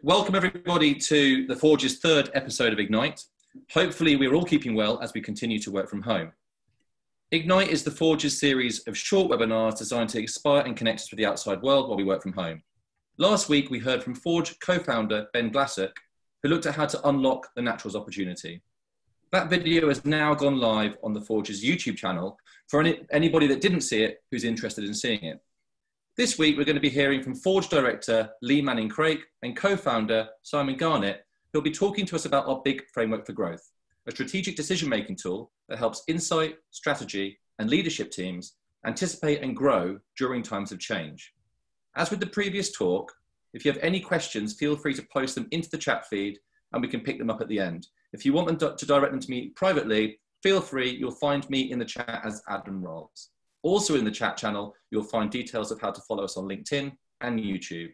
Welcome everybody to the Forge's third episode of Ignite. Hopefully we're all keeping well as we continue to work from home. Ignite is the Forge's series of short webinars designed to inspire and connect us with the outside world while we work from home. Last week we heard from Forge co-founder Ben Glassuk, who looked at how to unlock the naturals opportunity. That video has now gone live on the Forge's YouTube channel for anybody that didn't see it who's interested in seeing it. This week, we're going to be hearing from Forge director Lee Manning-Craik and co-founder Simon Garnett, who'll be talking to us about our big framework for growth, a strategic decision-making tool that helps insight, strategy, and leadership teams anticipate and grow during times of change. As with the previous talk, if you have any questions, feel free to post them into the chat feed and we can pick them up at the end. If you want them to direct them to me privately, feel free, you'll find me in the chat as Adam Rolls. Also in the chat channel, you'll find details of how to follow us on LinkedIn and YouTube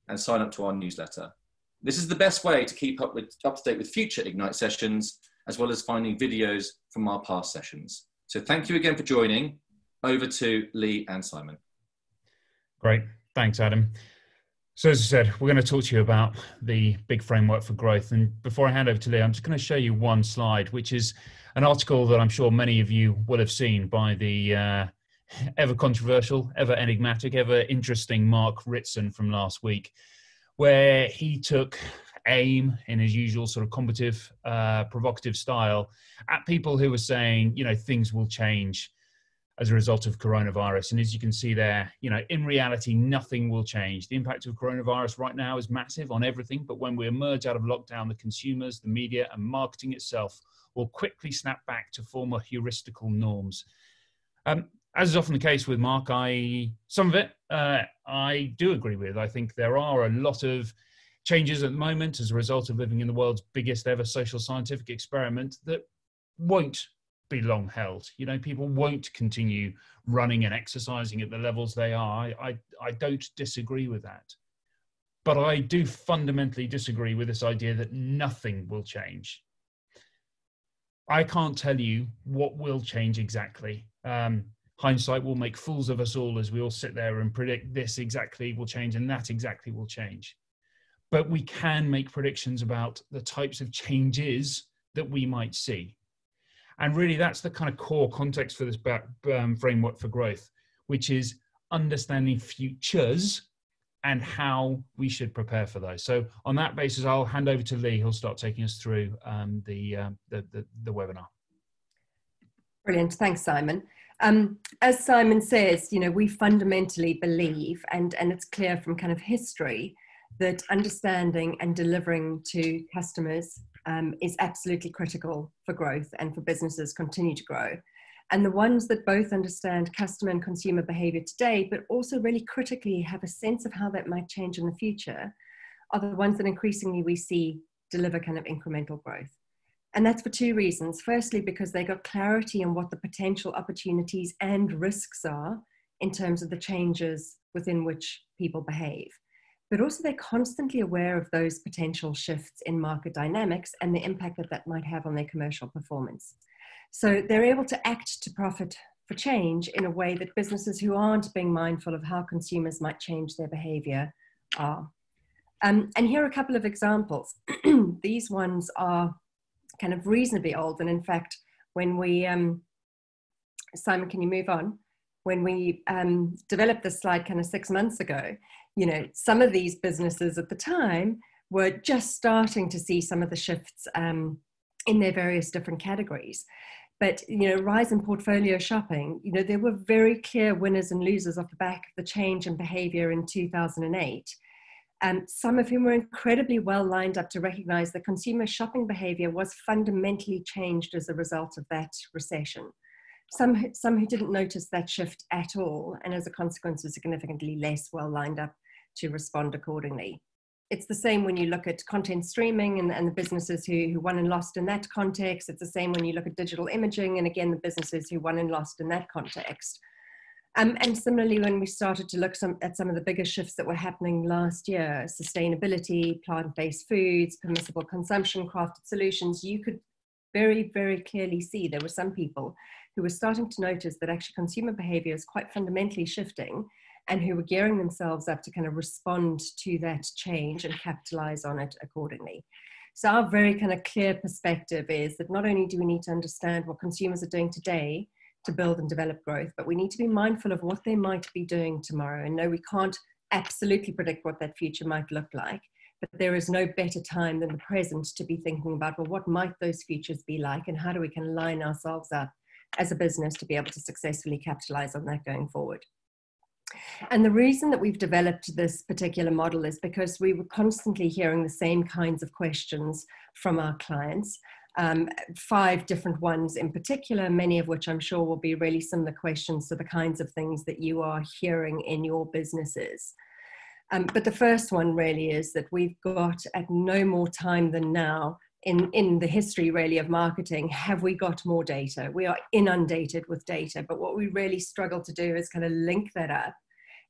and sign up to our newsletter. This is the best way to keep up to date with future Ignite sessions, as well as finding videos from our past sessions. So thank you again for joining. Over to Lee and Simon. Great, thanks Adam. So as I said, we're going to talk to you about the big framework for growth. And before I hand over to Lee, I'm just going to show you one slide, which is an article that I'm sure many of you will have seen by the ever controversial, ever enigmatic, ever interesting Mark Ritson from last week, where he took aim in his usual sort of combative, provocative style at people who were saying, you know, things will change as a result of coronavirus. And as you can see there, you know, in reality, nothing will change. The impact of coronavirus right now is massive on everything, but when we emerge out of lockdown, the consumers, the media, and marketing itself will quickly snap back to former heuristical norms. As is often the case with Mark, some of it I do agree with. I think there are a lot of changes at the moment as a result of living in the world's biggest ever social scientific experiment that won't be long held. You know, people won't continue running and exercising at the levels they are. I don't disagree with that. But I do fundamentally disagree with this idea that nothing will change. I can't tell you what will change exactly. Hindsight will make fools of us all as we all sit there and predict this exactly will change and that exactly will change. But we can make predictions about the types of changes that we might see. And really that's the kind of core context for this framework for growth, which is understanding futures and how we should prepare for those. So on that basis, I'll hand over to Lee, who'll start taking us through the webinar. Brilliant, thanks Simon. As Simon says, you know, we fundamentally believe, and it's clear from kind of history, that understanding and delivering to customers is absolutely critical for growth and for businesses continue to grow. And the ones that both understand customer and consumer behavior today, but also really critically have a sense of how that might change in the future, are the ones that increasingly we see deliver kind of incremental growth. And that's for two reasons. Firstly, because they got clarity on what the potential opportunities and risks are in terms of the changes within which people behave. But also they're constantly aware of those potential shifts in market dynamics and the impact that that might have on their commercial performance. So they're able to act to profit for change in a way that businesses who aren't being mindful of how consumers might change their behavior are. And here are a couple of examples. These ones are kind of reasonably old. And in fact, when we, Simon, can you move on? When we developed this slide kind of 6 months ago, you know, some of these businesses at the time were just starting to see some of the shifts in their various different categories. But, you know, rise in portfolio shopping, you know, there were very clear winners and losers off the back of the change in behavior in 2008. Some of whom were incredibly well lined up to recognize that consumer shopping behavior was fundamentally changed as a result of that recession. Some who didn't notice that shift at all, and as a consequence were significantly less well lined up to respond accordingly. It's the same when you look at content streaming and the businesses who won and lost in that context. It's the same when you look at digital imaging, and again, the businesses who won and lost in that context. And similarly, when we started to look at some of the bigger shifts that were happening last year, sustainability, plant-based foods, permissible consumption, crafted solutions, you could very, very clearly see there were some people who were starting to notice that actually consumer behavior is quite fundamentally shifting, and who were gearing themselves up to kind of respond to that change and capitalize on it accordingly. So our very kind of clear perspective is that not only do we need to understand what consumers are doing today to build and develop growth, but we need to be mindful of what they might be doing tomorrow. And no, we can't absolutely predict what that future might look like, but there is no better time than the present to be thinking about, well, what might those futures be like, and how do we can line ourselves up as a business to be able to successfully capitalize on that going forward. And the reason that we've developed this particular model is because we were constantly hearing the same kinds of questions from our clients, 5 different ones in particular, many of which I'm sure will be really similar questions to the kinds of things that you are hearing in your businesses. But the first one really is that we've got, at no more time than now, in the history really of marketing, have we got more data? We are inundated with data, but what we really struggle to do is kind of link that up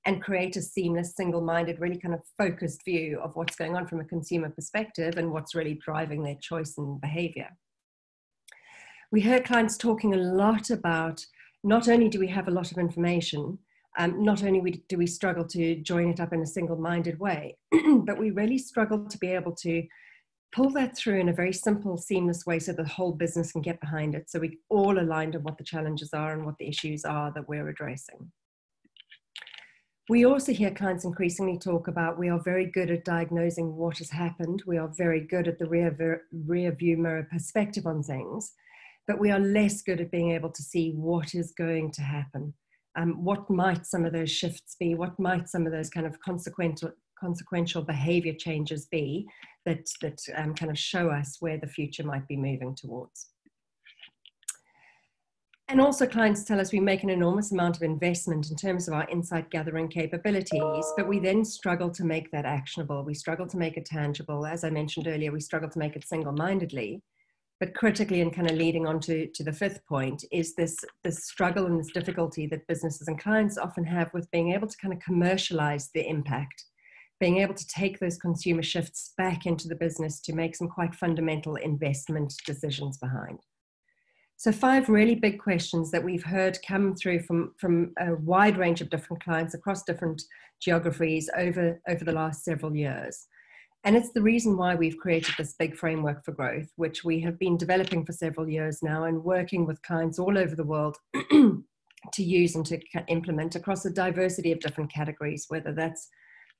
and create a seamless, single-minded, really kind of focused view of what's going on from a consumer perspective and what's really driving their choice and behavior. We heard clients talking a lot about, not only do we have a lot of information, not only do we struggle to join it up in a single-minded way, but we really struggle to be able to pull that through in a very simple, seamless way so the whole business can get behind it. So we all aligned on what the challenges are and what the issues are that we're addressing. We also hear clients increasingly talk about, we are very good at diagnosing what has happened. We are very good at the rear view mirror perspective on things, but we are less good at being able to see what is going to happen. What might some of those shifts be? What might some of those kind of consequential behavior changes be that kind of show us where the future might be moving towards? And also clients tell us we make an enormous amount of investment in terms of our insight gathering capabilities, but we then struggle to make that actionable. We struggle to make it tangible. As I mentioned earlier, we struggle to make it single-mindedly. But critically, and kind of leading on to the 5th point, is this struggle and this difficulty that businesses and clients often have with being able to kind of commercialize the impact, being able to take those consumer shifts back into the business to make some quite fundamental investment decisions behind. So 5 really big questions that we've heard come through from a wide range of different clients across different geographies over the last several years. And it's the reason why we've created this big framework for growth, which we have been developing for several years now and working with clients all over the world to use and to implement across a diversity of different categories, whether that's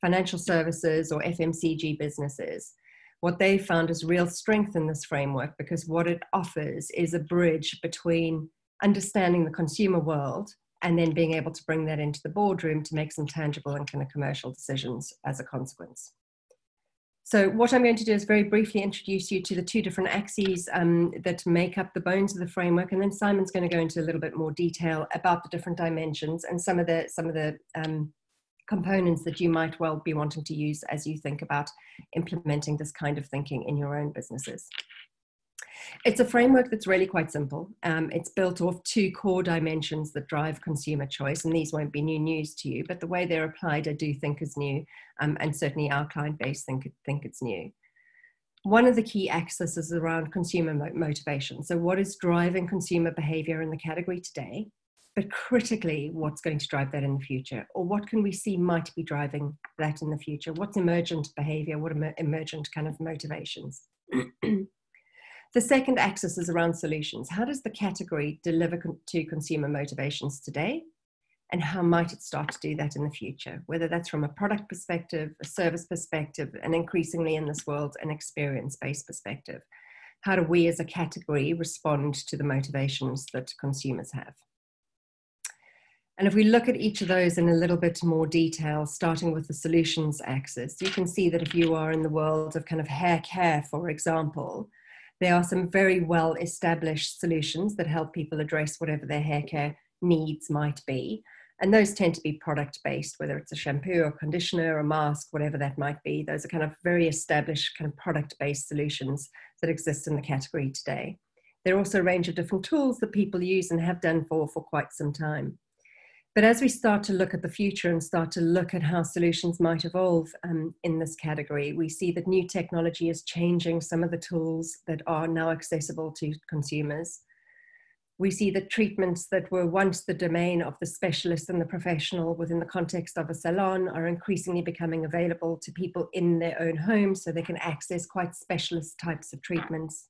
financial services or FMCG businesses. What they found is real strength in this framework, because what it offers is a bridge between understanding the consumer world and then being able to bring that into the boardroom to make some tangible and kind of commercial decisions as a consequence. So what I'm going to do is very briefly introduce you to the 2 different axes that make up the bones of the framework, and then Simon's going to go into a little bit more detail about the different dimensions and some of the components that you might well be wanting to use as you think about implementing this kind of thinking in your own businesses. It's a framework that's really quite simple. It's built off 2 core dimensions that drive consumer choice, and these won't be new news to you, but the way they're applied I do think is new, and certainly our client base think it's new. One of the key axes is around consumer motivation. So what is driving consumer behavior in the category today? But critically, what's going to drive that in the future? Or what can we see might be driving that in the future? What's emergent behavior? What are emergent kind of motivations? The second axis is around solutions. How does the category deliver to consumer motivations today? And how might it start to do that in the future? Whether that's from a product perspective, a service perspective, and increasingly in this world, an experience-based perspective. How do we as a category respond to the motivations that consumers have? And if we look at each of those in a little bit more detail, starting with the solutions axis, you can see that if you are in the world of kind of hair care, for example, there are some very well established solutions that help people address whatever their hair care needs might be. And those tend to be product based, whether it's a shampoo or conditioner or mask, whatever that might be. Those are kind of very established kind of product based solutions that exist in the category today. There are also a range of different tools that people use and have done for quite some time. But as we start to look at the future and start to look at how solutions might evolve in this category, we see that new technology is changing some of the tools that are now accessible to consumers. We see that treatments that were once the domain of the specialist and the professional within the context of a salon are increasingly becoming available to people in their own homes, so they can access quite specialist types of treatments.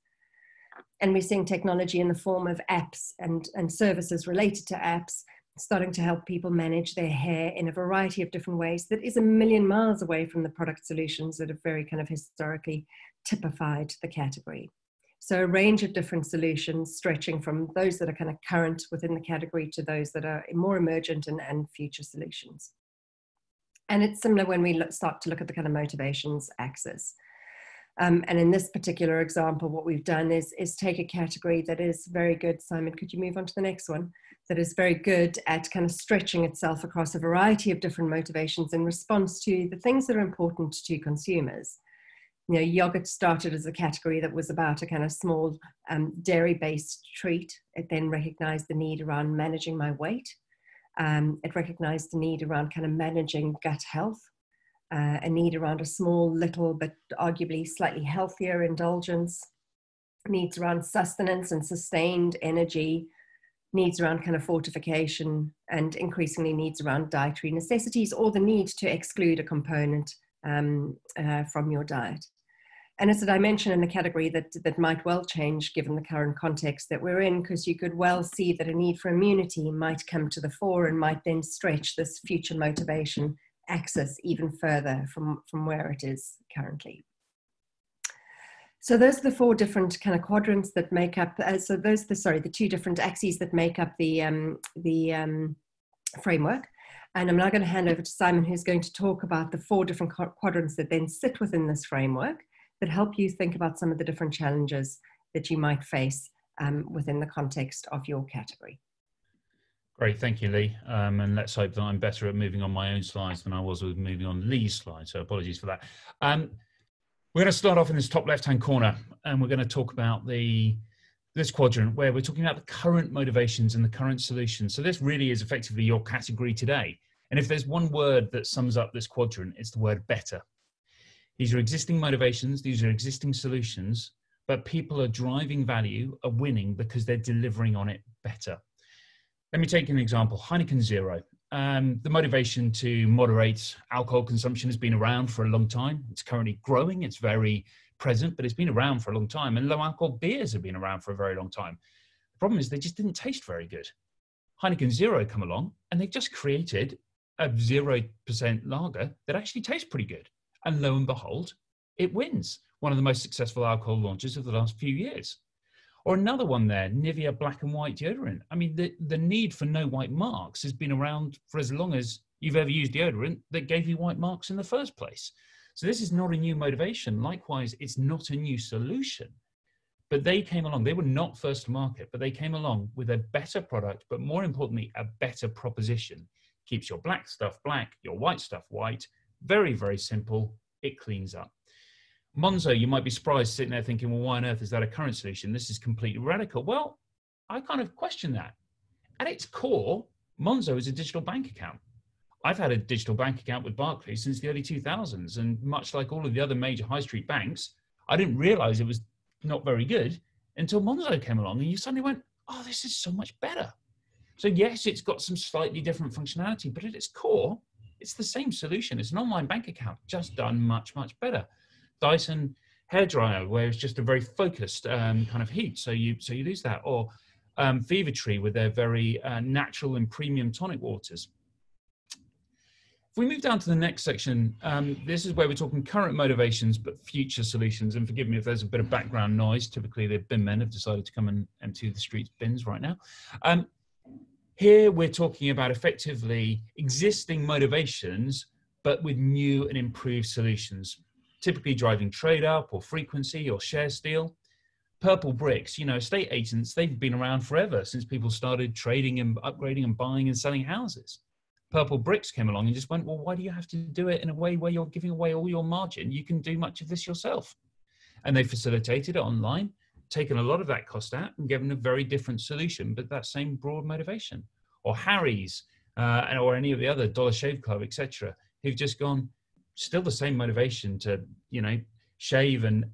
And we're seeing technology in the form of apps and services related to apps starting to help people manage their hair in a variety of different ways that is a million miles away from the product solutions that have very kind of historically typified the category. So a range of different solutions stretching from those that are kind of current within the category to those that are more emergent and future solutions. And it's similar when we start to look at the kind of motivations axis. And in this particular example, what we've done is take a category that is very good. Simon, could you move on to the next one? That is very good at kind of stretching itself across a variety of different motivations in response to the things that are important to consumers. You know, yogurt started as a category that was about a kind of small dairy-based treat. It then recognized the need around managing my weight. It recognized the need around kind of managing gut health, a need around a small, little, but arguably slightly healthier indulgence, needs around sustenance and sustained energy, needs around kind of fortification, and increasingly needs around dietary necessities or the need to exclude a component from your diet. And it's a dimension in the category that might well change given the current context that we're in, because you could well see that a need for immunity might come to the fore and might then stretch this future motivation axis even further from where it is currently. So those are the four different kind of quadrants that make up, the two different axes that make up the framework. And I'm now going to hand over to Simon, who's going to talk about the four different quadrants that then sit within this framework that help you think about some of the different challenges that you might face within the context of your category. Great, thank you, Lee. And let's hope that I'm better at moving on my own slides than I was with moving on Lee's slides, so apologies for that. We're going to start off in this top left-hand corner, and we're going to talk about this quadrant where we're talking about the current motivations and the current solutions. So this really is effectively your category today. And if there's one word that sums up this quadrant, it's the word better. These are existing motivations, these are existing solutions, but people are driving value, are winning because they're delivering on it better. Let me take an example, Heineken Zero. The motivation to moderate alcohol consumption has been around for a long time. It's currently growing, it's very present, but it's been around for a long time. And low alcohol beers have been around for a very long time. The problem is they just didn't taste very good. Heineken Zero come along and they've just created a 0% lager that actually tastes pretty good. And lo and behold, it wins. One of the most successful alcohol launches of the last few years. Or another one there, Nivea black and white deodorant. I mean, the need for no white marks has been around for as long as you've ever used deodorant that gave you white marks in the first place. So this is not a new motivation. Likewise, it's not a new solution. But they came along, they were not first to market, but they came along with a better product, but more importantly, a better proposition. Keeps your black stuff black, your white stuff white. Very, very simple. It cleans up. Monzo, you might be surprised sitting there thinking, well, why on earth is that a current solution? This is completely radical. Well, I kind of question that. At its core, Monzo is a digital bank account. I've had a digital bank account with Barclays since the early 2000s. And much like all of the other major high street banks, I didn't realize it was not very good until Monzo came along and you suddenly went, oh, this is so much better. So yes, it's got some slightly different functionality, but at its core, it's the same solution. It's an online bank account, just done much, much better. Dyson hairdryer, where it's just a very focused kind of heat. So you lose that. Or Fever Tree with their very natural and premium tonic waters. If we move down to the next section, this is where we're talking current motivations, but future solutions. And forgive me if there's a bit of background noise. Typically, the bin men have decided to come and empty the street's bins right now. Here, we're talking about effectively existing motivations, but with new and improved solutions, typically driving trade up or frequency or share steal. Purple bricks, you know, estate agents, they've been around forever since people started trading and upgrading and buying and selling houses. Purple bricks came along and just went, well, why do you have to do it in a way where you're giving away all your margin? You can do much of this yourself. And they facilitated it online, taken a lot of that cost out and given a very different solution, but that same broad motivation. Or Harry's or any of the other Dollar Shave Club, etc., who've just gone, still the same motivation to, you know, shave and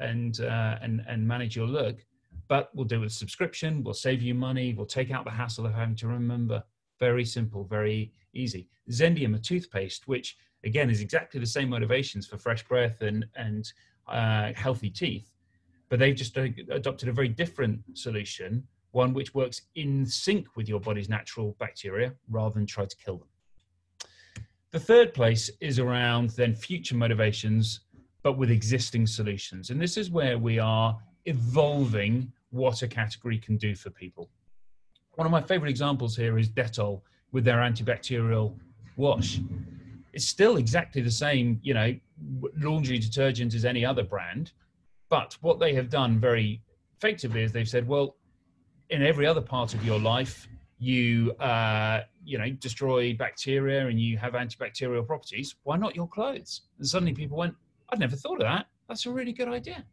manage your look, but we'll do it with subscription, we'll save you money, we'll take out the hassle of having to remember. Very simple, very easy. Zendium, a toothpaste, which again is exactly the same motivations for fresh breath and healthy teeth, but they've just adopted a very different solution, one which works in sync with your body's natural bacteria rather than try to kill them. The third place is around then future motivations, but with existing solutions. And this is where we are evolving what a category can do for people. One of my favorite examples here is Dettol with their antibacterial wash. It's still exactly the same, laundry detergent as any other brand. But what they have done very effectively is they've said, well, in every other part of your life, you destroy bacteria and you have antibacterial properties. Why not your clothes? And suddenly people went, I'd never thought of that. That's a really good idea.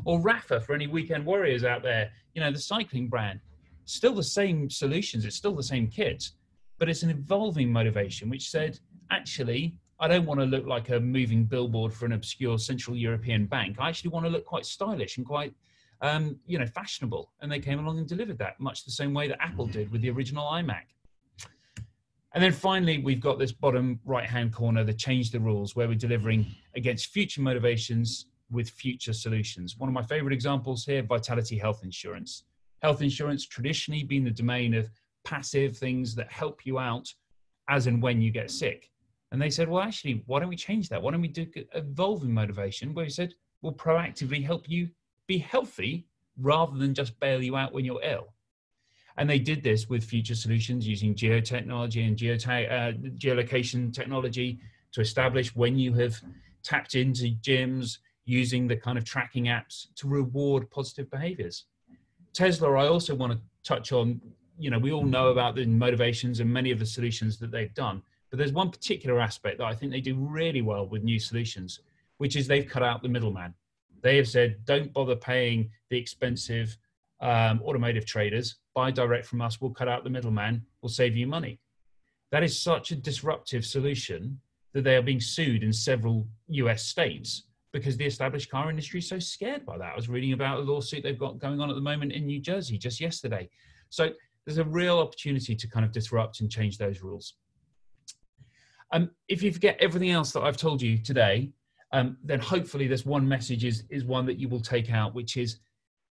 Or Rafa, for any weekend warriors out there, the cycling brand, still the same solutions. It's still the same kits, but it's an evolving motivation, which said, actually, I don't want to look like a moving billboard for an obscure Central European bank. I actually want to look quite stylish and quite, fashionable. And they came along and delivered that, much the same way that Apple did with the original iMac. And then finally, we've got this bottom right-hand corner, the change the rules, where we're delivering against future motivations with future solutions. One of my favorite examples here, Vitality Health Insurance. Health insurance traditionally been the domain of passive things that help you out as and when you get sick. And they said, well, actually, why don't we change that? Why don't we do evolving motivation where we said, we'll proactively help you be healthy rather than just bail you out when you're ill. And they did this with future solutions using geotechnology and geolocation technology to establish when you have tapped into gyms using the kind of tracking apps to reward positive behaviors. Tesla, I also want to touch on, we all know about the motivations and many of the solutions that they've done. But there's one particular aspect that I think they do really well with new solutions, which is they've cut out the middleman. They have said, don't bother paying the expensive automotive traders, buy direct from us, we'll cut out the middleman, we'll save you money. That is such a disruptive solution that they are being sued in several US states because the established car industry is so scared by that. I was reading about a lawsuit they've got going on at the moment in New Jersey just yesterday. So there's a real opportunity to kind of disrupt and change those rules. If you forget everything else that I've told you today, then hopefully this one message is one that you will take out, which is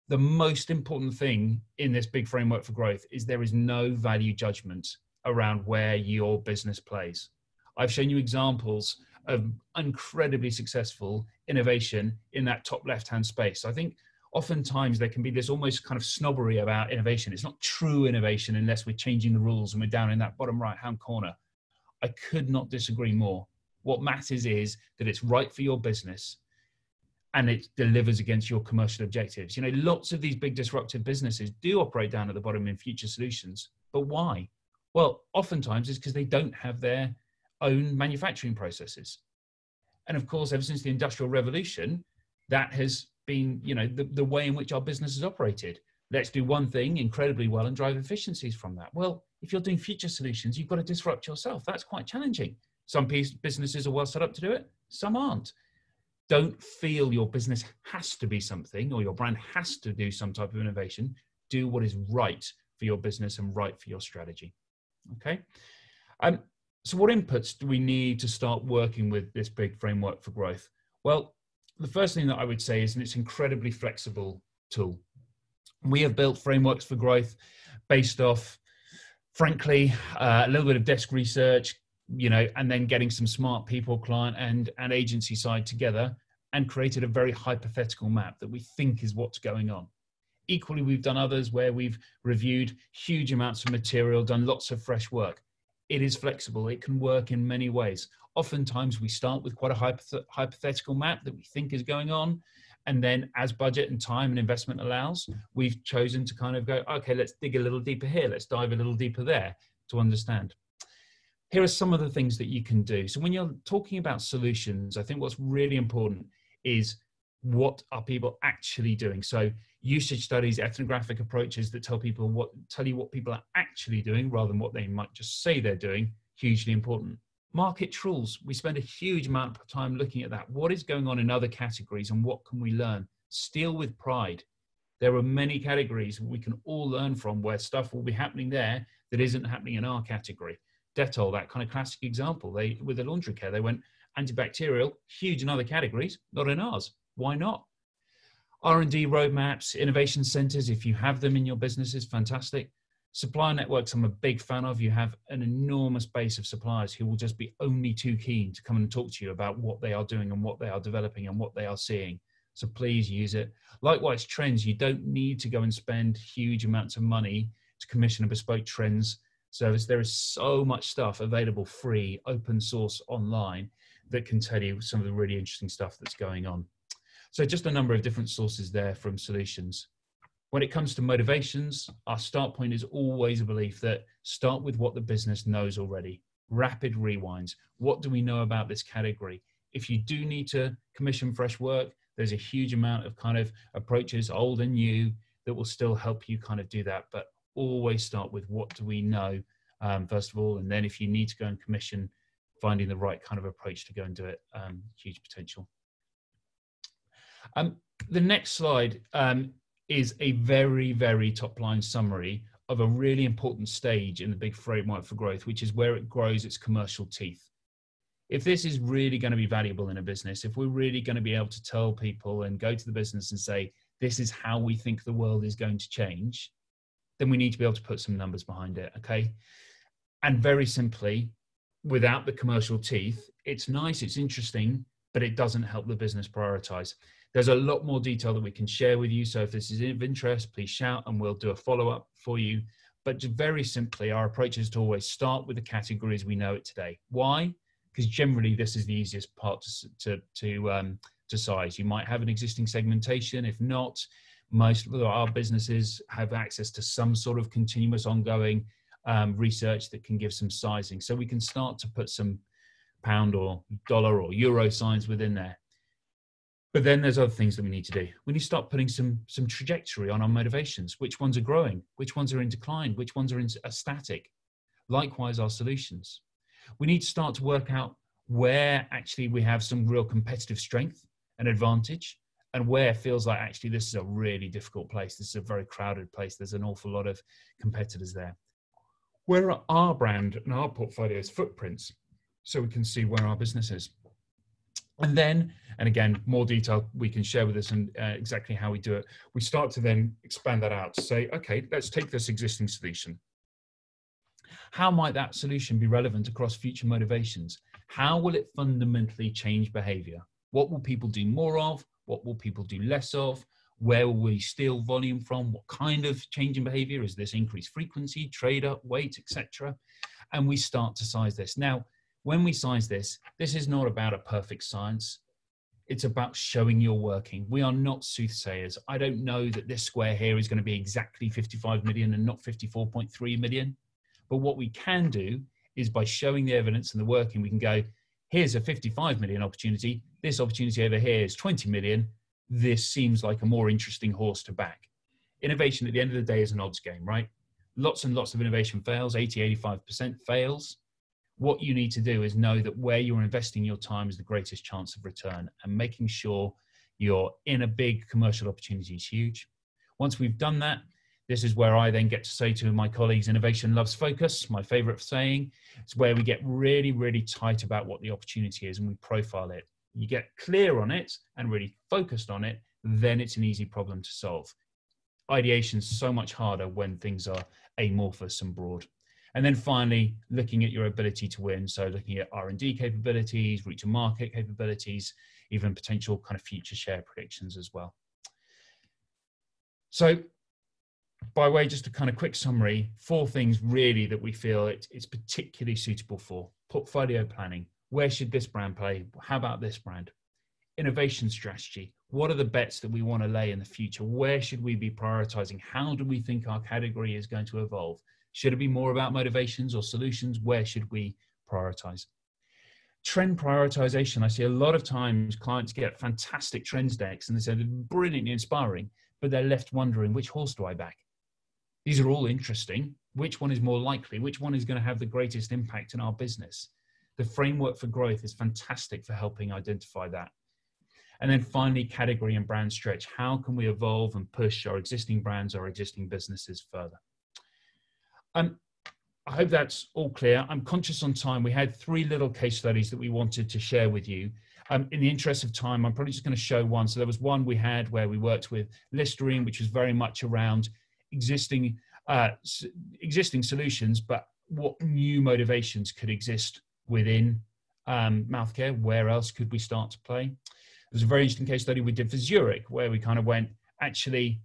the most important thing in this big framework for growth is there is no value judgment around where your business plays. I've shown you examples of incredibly successful innovation in that top left-hand space. I think oftentimes there can be this almost kind of snobbery about innovation. It's not true innovation unless we're changing the rules and we're down in that bottom right-hand corner. I could not disagree more. What matters is that it's right for your business and it delivers against your commercial objectives. Lots of these big disruptive businesses do operate down at the bottom in future solutions. But why? Well, oftentimes it's because they don't have their own manufacturing processes. And of course, ever since the Industrial Revolution, that has been, the way in which our business has operated. Let's do one thing incredibly well and drive efficiencies from that. Well, if you're doing future solutions, you've got to disrupt yourself. That's quite challenging. Some businesses are well set up to do it. Some aren't. Don't feel your business has to be something or your brand has to do some type of innovation. Do what is right for your business and right for your strategy. Okay. So what inputs do we need to start working with this big framework for growth? Well, the first thing that I would say is it's an incredibly flexible tool. We have built frameworks for growth based off, frankly, a little bit of desk research, and then getting some smart people, client and agency side together and created a very hypothetical map that we think is what's going on. Equally, we've done others where we've reviewed huge amounts of material, done lots of fresh work. It is flexible. It can work in many ways. Oftentimes we start with quite a hypothetical map that we think is going on. And then as budget and time and investment allows, we've chosen to kind of go, okay, let's dig a little deeper here. Let's dive a little deeper there to understand. Here are some of the things that you can do. So when you're talking about solutions, I think what's really important is what are people actually doing? So usage studies, ethnographic approaches that tell you what people are actually doing rather than what they might just say they're doing, hugely important. Market trulls, we spend a huge amount of time looking at that. What is going on in other categories and what can we learn? Steal with pride. There are many categories we can all learn from where stuff will be happening there that isn't happening in our category. Dettol, that kind of classic example. With the laundry care, they went antibacterial, huge in other categories, not in ours. Why not? R&D roadmaps, innovation centers, if you have them in your businesses, fantastic. Supplier networks, I'm a big fan of. You have an enormous base of suppliers who will just be only too keen to come and talk to you about what they are doing and what they are developing and what they are seeing. So please use it. Likewise, trends, you don't need to go and spend huge amounts of money to commission a bespoke trends service. There is so much stuff available free, open source online that can tell you some of the really interesting stuff that's going on. So just a number of different sources there from solutions. When it comes to motivations, our start point is always a belief that start with what the business knows already. Rapid rewinds. What do we know about this category? If you do need to commission fresh work, there's a huge amount of kind of approaches, old and new, that will still help you kind of do that. But always start with what do we know, first of all. And then if you need to go and commission, finding the right kind of approach to go and do it, huge potential. The next slide is a very, very top line summary of a really important stage in the big framework for growth, which is where it grows its commercial teeth. If this is really going to be valuable in a business, if we're really going to be able to tell people and go to the business and say, this is how we think the world is going to change, then we need to be able to put some numbers behind it, okay? And very simply, without the commercial teeth, it's nice, it's interesting, but it doesn't help the business prioritize. There's a lot more detail that we can share with you. So if this is of interest, please shout and we'll do a follow-up for you. But just very simply, our approach is to always start with the categories we know it today. Why? Because generally this is the easiest part to size. You might have an existing segmentation. If not, most of our businesses have access to some sort of continuous ongoing research that can give some sizing. So we can start to put some pound or dollar or euro signs within there. But then there's other things that we need to do. We need to start putting some trajectory on our motivations. Which ones are growing? Which ones are in decline? Which ones are static? Likewise, our solutions. We need to start to work out where actually we have some real competitive strength and advantage, and where it feels like actually this is a really difficult place. This is a very crowded place. There's an awful lot of competitors there. Where are our brand and our portfolio's footprints, so we can see where our business is? And then, and again, more detail we can share with us and exactly how we do it. We start to then expand that out to say, okay, let's take this existing solution. How might that solution be relevant across future motivations? How will it fundamentally change behavior? What will people do more of? What will people do less of? Where will we steal volume from? What kind of change in behavior? Is this increased frequency, trade up, weight, etc.? And we start to size this. Now, when we size this, this is not about a perfect science. It's about showing you're working. We are not soothsayers. I don't know that this square here is going to be exactly 55 million and not 54.3 million. But what we can do is by showing the evidence and the working, we can go, here's a 55 million opportunity. This opportunity over here is 20 million. This seems like a more interesting horse to back. Innovation at the end of the day is an odds game, right? Lots and lots of innovation fails, 80-85% fails. What you need to do is know that where you're investing your time is the greatest chance of return, and making sure you're in a big commercial opportunity is huge. Once we've done that, this is where I then get to say to my colleagues, innovation loves focus, my favorite saying. It's where we get really, really tight about what the opportunity is and we profile it. You get clear on it and really focused on it, then it's an easy problem to solve. Ideation is so much harder when things are amorphous and broad. And then finally, looking at your ability to win. So looking at R&D capabilities, route to market capabilities, even potential kind of future share predictions as well. So by way, just a kind of quick summary, 4 things really that we feel it's particularly suitable for. Portfolio planning. Where should this brand play? How about this brand? Innovation strategy. What are the bets that we want to lay in the future? Where should we be prioritizing? How do we think our category is going to evolve? Should it be more about motivations or solutions? Where should we prioritize? Trend prioritization. I see a lot of times clients get fantastic trends decks and they say they're brilliantly inspiring, but they're left wondering, which horse do I back? These are all interesting. Which one is more likely? Which one is going to have the greatest impact in our business? The framework for growth is fantastic for helping identify that. And then finally, category and brand stretch. How can we evolve and push our existing brands, our existing businesses further? I hope that's all clear. I'm conscious on time. We had 3 little case studies that we wanted to share with you. In the interest of time, I'm probably just going to show one. So there was one we had where we worked with Listerine, which was very much around existing solutions, but what new motivations could exist within mouth care? Where else could we start to play? There was a very interesting case study we did for Zurich, where we kind of went, actually,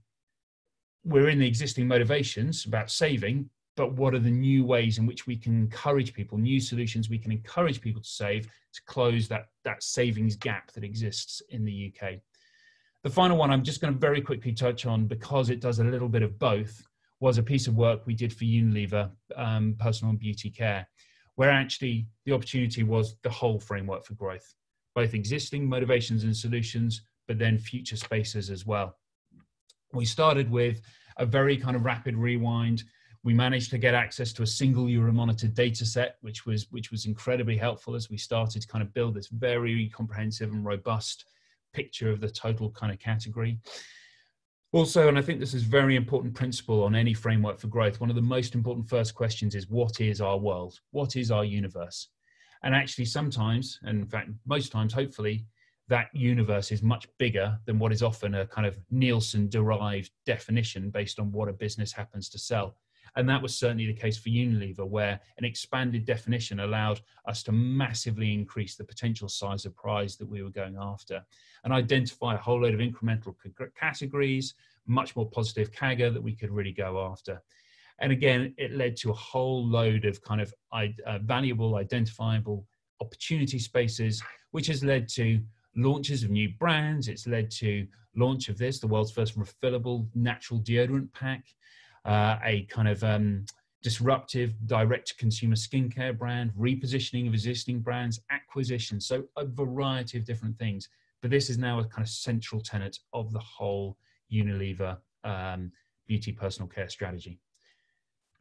we're in the existing motivations about saving, but what are the new ways in which we can encourage people, new solutions we can encourage people to save to close that savings gap that exists in the UK. The final one I'm just going to very quickly touch on, because it does a little bit of both, was a piece of work we did for Unilever, personal and beauty care, where actually the opportunity was the whole framework for growth, both existing motivations and solutions, but then future spaces as well. We started with a very kind of rapid rewind. We managed to get access to a single Euromonitor data set, which was incredibly helpful as we started to kind of build this very comprehensive and robust picture of the total kind of category. Also, and I think this is a very important principle on any framework for growth, one of the most important first questions is, what is our world? What is our universe? And actually sometimes, and in fact most times hopefully, that universe is much bigger than what is often a kind of Nielsen-derived definition based on what a business happens to sell. And that was certainly the case for Unilever, where an expanded definition allowed us to massively increase the potential size of prize that we were going after and identify a whole load of incremental categories, much more positive CAGR that we could really go after. And again, it led to a whole load of kind of valuable, identifiable opportunity spaces, which has led to launches of new brands. It's led to launch of the world's first refillable natural deodorant pack, a kind of disruptive direct-to-consumer skincare brand, repositioning of existing brands, acquisition, so a variety of different things. But this is now a kind of central tenet of the whole Unilever beauty personal care strategy.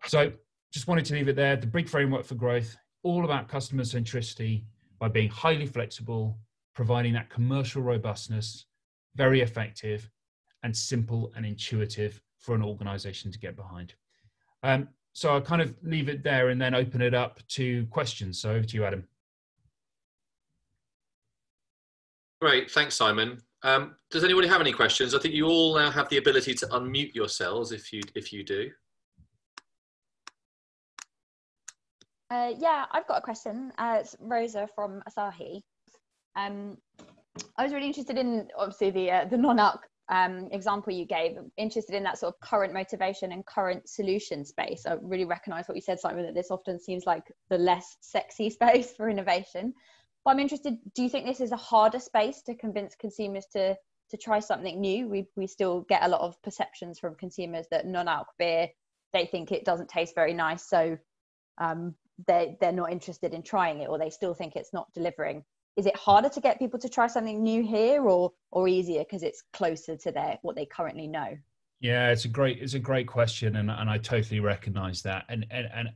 So just wanted to leave it there. The big framework for growth, all about customer centricity by being highly flexible, providing that commercial robustness, very effective and simple and intuitive for an organization to get behind. So I'll kind of leave it there and then open it up to questions. So over to you, Adam. Great, thanks, Simon. Does anybody have any questions? I think you all now have the ability to unmute yourselves if you do. Yeah, I've got a question. It's Rosa from Asahi. I was really interested in, obviously, the non-alc example you gave. I'm interested in that sort of current motivation and current solution space. I really recognise what you said, Simon, that this often seems like the less sexy space for innovation. But I'm interested, do you think this is a harder space to convince consumers to try something new? We still get a lot of perceptions from consumers that non-alc beer, they think it doesn't taste very nice, so they're not interested in trying it, or they still think it's not delivering. Is it harder to get people to try something new here, or easier because it's closer to what they currently know? Yeah, it's a great question, and I totally recognise that, and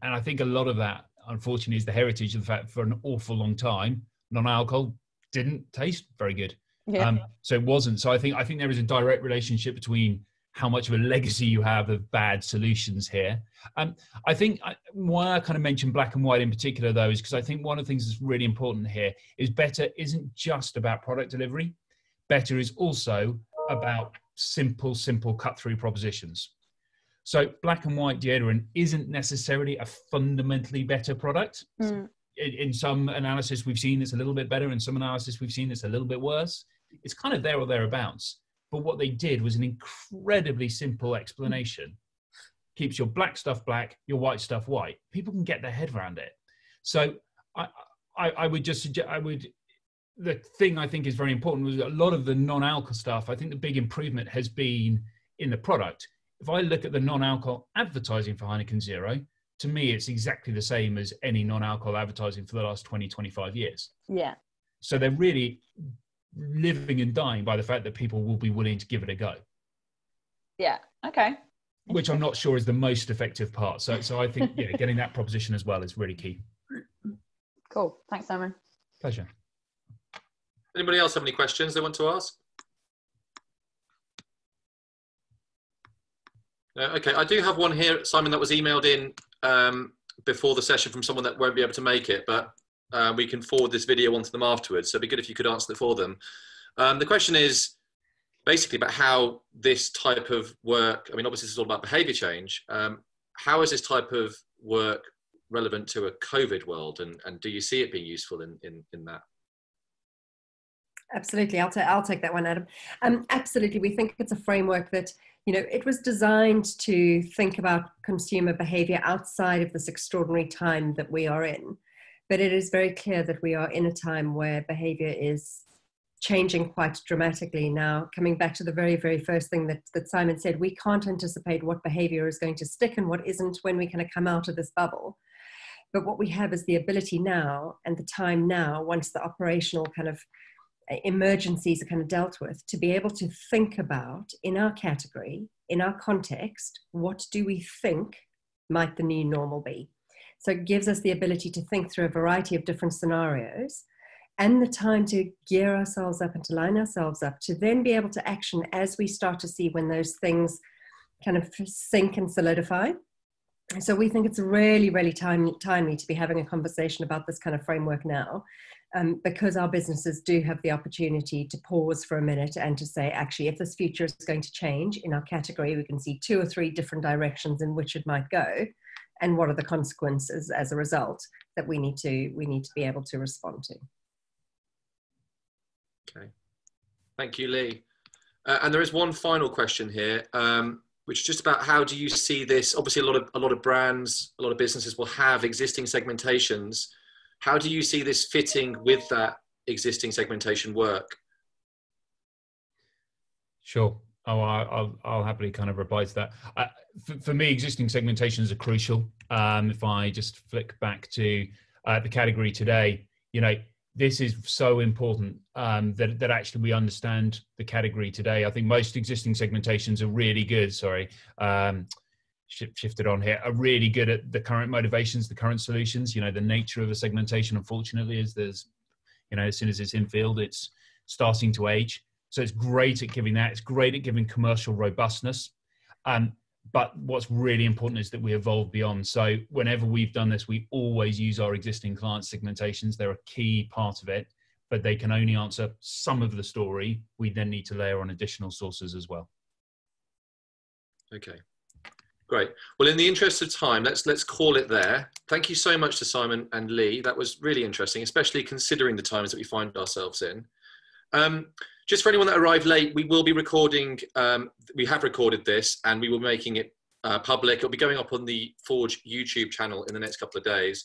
I think a lot of that, unfortunately, is the heritage of the fact for an awful long time non-alcohol didn't taste very good. Yeah. So it wasn't. So I think there is a direct relationship between how much of a legacy you have of bad solutions here. I think why I kind of mentioned black and white in particular, though, is because I think one of the things that's really important here is better isn't just about product delivery. Better is also about simple cut-through propositions. So black and white deodorant isn't necessarily a fundamentally better product. In some analysis we've seen it's a little bit better. In some analysis we've seen it's a little bit worse. It's kind of there or thereabouts. But what they did was an incredibly simple explanation. Keeps your black stuff black, your white stuff white. People can get their head around it. So I would just suggest, the thing I think is very important was a lot of the non-alcohol stuff. I think the big improvement has been in the product. If I look at the non-alcohol advertising for Heineken Zero, to me, it's exactly the same as any non-alcohol advertising for the last 20, 25 years. Yeah. So they're really living and dying by the fact that people will be willing to give it a go. Yeah. Okay. Which I'm not sure is the most effective part. So I think, yeah, getting that proposition as well is really key. Cool. Thanks, Simon. Pleasure. Anybody else have any questions they want to ask? Okay, I do have one here, Simon, that was emailed in before the session from someone that won't be able to make it, but we can forward this video on to them afterwards. So it'd be good if you could answer it for them. The question is basically about how this type of work, I mean, obviously this is all about behaviour change. How is this type of work relevant to a COVID world, and do you see it being useful in that? Absolutely, I'll take that one, Adam. Absolutely, we think it's a framework that, you know, it was designed to think about consumer behaviour outside of this extraordinary time that we are in. But it is very clear that we are in a time where behaviour is changing quite dramatically now. Coming back to the very, very first thing that Simon said, we can't anticipate what behaviour is going to stick and what isn't when we kind of come out of this bubble. But what we have is the ability now and the time now, once the operational kind of emergencies are kind of dealt with, to be able to think about, in our category, in our context, what do we think might the new normal be? So it gives us the ability to think through a variety of different scenarios and the time to gear ourselves up and to line ourselves up to then be able to action as we start to see when those things kind of sink and solidify. So we think it's really, really timely to be having a conversation about this kind of framework now, because our businesses do have the opportunity to pause for a minute and to say, actually, if this future is going to change in our category, we can see 2 or 3 different directions in which it might go, and what are the consequences as a result that we need to be able to respond to. Okay, thank you, Lee. And there is one final question here, which is just about how do you see this? Obviously, a lot of brands, a lot of businesses will have existing segmentations. How do you see this fitting with that existing segmentation work? Sure. Oh, I'll happily kind of reply to that. For me, existing segmentations are crucial. If I just flick back to the category today, you know, this is so important that actually we understand the category today. I think most existing segmentations are really good. Sorry, shifted on here. Are really good at the current motivations, the current solutions. You know, the nature of a segmentation, unfortunately, is there's, you know, as soon as it's in field, it's starting to age. So it's great at giving that. It's great at giving commercial robustness. But what's really important is that we evolve beyond. So whenever we've done this, we always use our existing client segmentations. They're a key part of it, but they can only answer some of the story. We then need to layer on additional sources as well. Okay, great. Well, in the interest of time, let's call it there. Thank you so much to Simon and Lee. That was really interesting, especially considering the times that we find ourselves in. Just for anyone that arrived late, we will be recording, we have recorded this and we will be making it public. It'll be going up on the Forge YouTube channel in the next couple of days.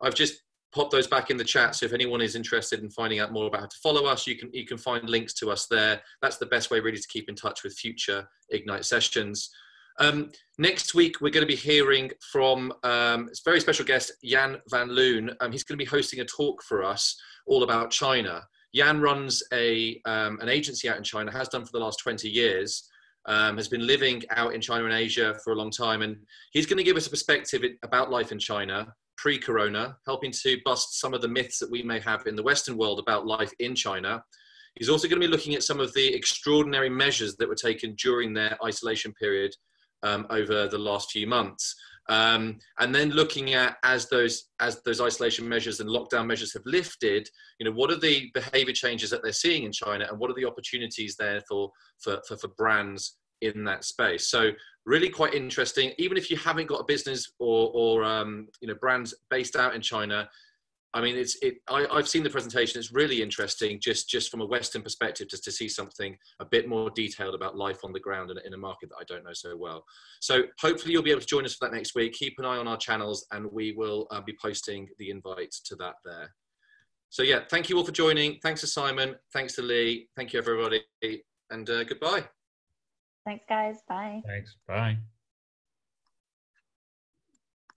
I've just popped those back in the chat, so if anyone is interested in finding out more about how to follow us, you can find links to us there. That's the best way really to keep in touch with future Ignite sessions. Next week, we're going to be hearing from a very special guest, Jan van Loon. He's going to be hosting a talk for us all about China. Jan runs an agency out in China, has done for the last 20 years, has been living out in China and Asia for a long time. And he's going to give us a perspective about life in China pre-corona, helping to bust some of the myths that we may have in the Western world about life in China. He's also going to be looking at some of the extraordinary measures that were taken during their isolation period over the last few months. And then looking at as those isolation measures and lockdown measures have lifted, you know, what are the behavior changes that they're seeing in China, and what are the opportunities there for brands in that space? So really quite interesting. Even if you haven't got a business or you know, brands based out in China, I mean, I've seen the presentation. It's really interesting, just from a Western perspective, just to see something a bit more detailed about life on the ground in a market that I don't know so well. So hopefully you'll be able to join us for that next week. Keep an eye on our channels, and we will be posting the invite to that there. So yeah, thank you all for joining. Thanks to Simon. Thanks to Lee. Thank you, everybody. And goodbye. Thanks, guys. Bye. Thanks. Bye.